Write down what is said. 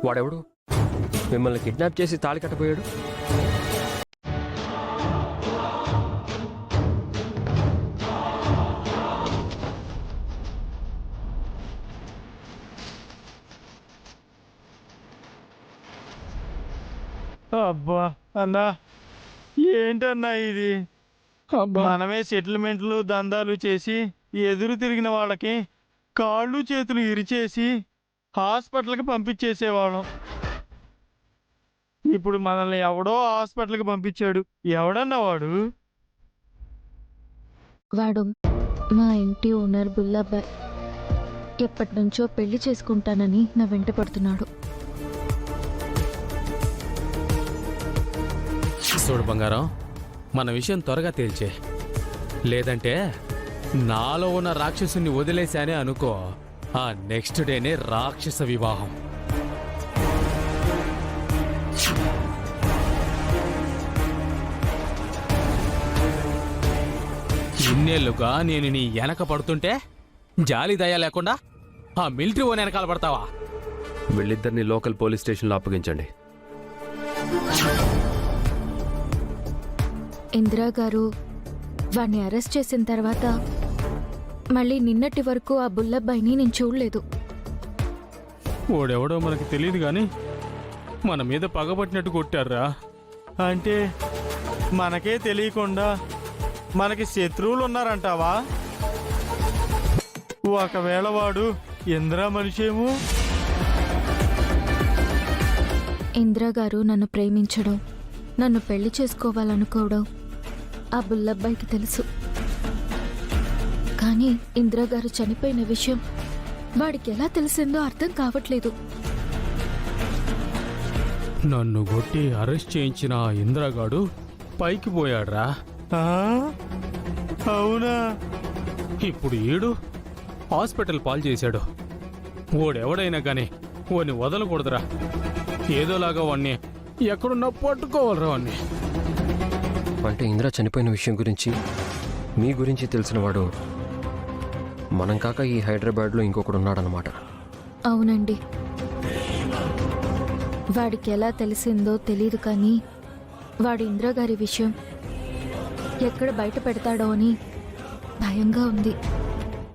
వాడెవడు మిమ్మల్ని కిడ్నాప్ చేసి తాళి కట్టబోయాడు? అబ్బా అన్నా, ఏంటన్నా ఇది? మనమే సెటిల్మెంట్లు దందాలు చేసి ఎదురు తిరిగిన వాళ్ళకి కాళ్ళు చేతులు ఇరిచేసి హాస్పిటల్కి పంపించేసేవాళ్ళం. ఇప్పుడు మనల్ని ఎవడో హాస్పిటల్కి పంపించాడు. ఎవడన్నా వాడు? వాడు మా ఇంటి ఓనర్ బుల్లబ్బాయ్. ఎప్పటి నుంచో పెళ్లి చేసుకుంటానని నా వెంట పడుతున్నాడు. చూడు బంగారం, మన విషయం త్వరగా తేల్చే, లేదంటే నాలో ఉన్న రాక్షసుని వదిలేశానే అనుకో, ఆ నెక్స్ట్ డేనే రాక్షస వివాహం. ఇన్నేళ్లుగా నేను నీ వెనక పడుతుంటే జాలి దయ లేకుండా ఆ మిలిటరీ ఓన్ వెనకాల పడతావా? వీళ్ళిద్దరిని లోకల్ పోలీస్ స్టేషన్లో అప్పగించండి. ఇందిరా గారు వాడిని అరెస్ట్ చేసిన తర్వాత మళ్ళీ నిన్నటి వరకు ఆ బుల్లబ్బాయిని నేను చూడలేదు. ఓడెవడో మనకి తెలియదు కానీ మన మీద పగబట్టినట్టు కొట్టారా? అంటే మనకే తెలియకుండా మనకి శత్రువులు ఉన్నారంటావా? ఒకవేళ వాడు ఇందిరా మనిషేమో. ఇందిరా గారు నన్ను ప్రేమించడం, నన్ను పెళ్లి చేసుకోవాలనుకోవడం ఆ బుల్లబ్బాయికి తెలుసు. కానీ ఇందిరా గారు చనిపోయిన విషయం వాడికి ఎలా తెలిసిందో అర్థం కావట్లేదు. నన్ను కొట్టి అరెస్ట్ చేయించిన ఆ ఇంద్రగాడు పైకి పోయాడ్రా. అవునా? ఇప్పుడు ఈడు హాస్పిటల్ పాలు చేశాడు. ఓడెవడైనా కానీ ఓని వదలకూడదురా. ఏదోలాగా వాణ్ణి ఎక్కడున్నా పట్టుకోవాలరా వాణ్ణి. అంటే ఇందిరా చనిపోయిన విషయం గురించి మీ గురించి తెలిసిన వాడు మనం కాక ఈ హైదరాబాద్లో ఇంకొకడు ఉన్నాడనమాట. అవునండి, వాడికి ఎలా తెలిసిందో తెలీదు కానీ వాడు ఇందిరా గారి విషయం ఎక్కడ బయట పెడతాడో అని భయంగా ఉంది.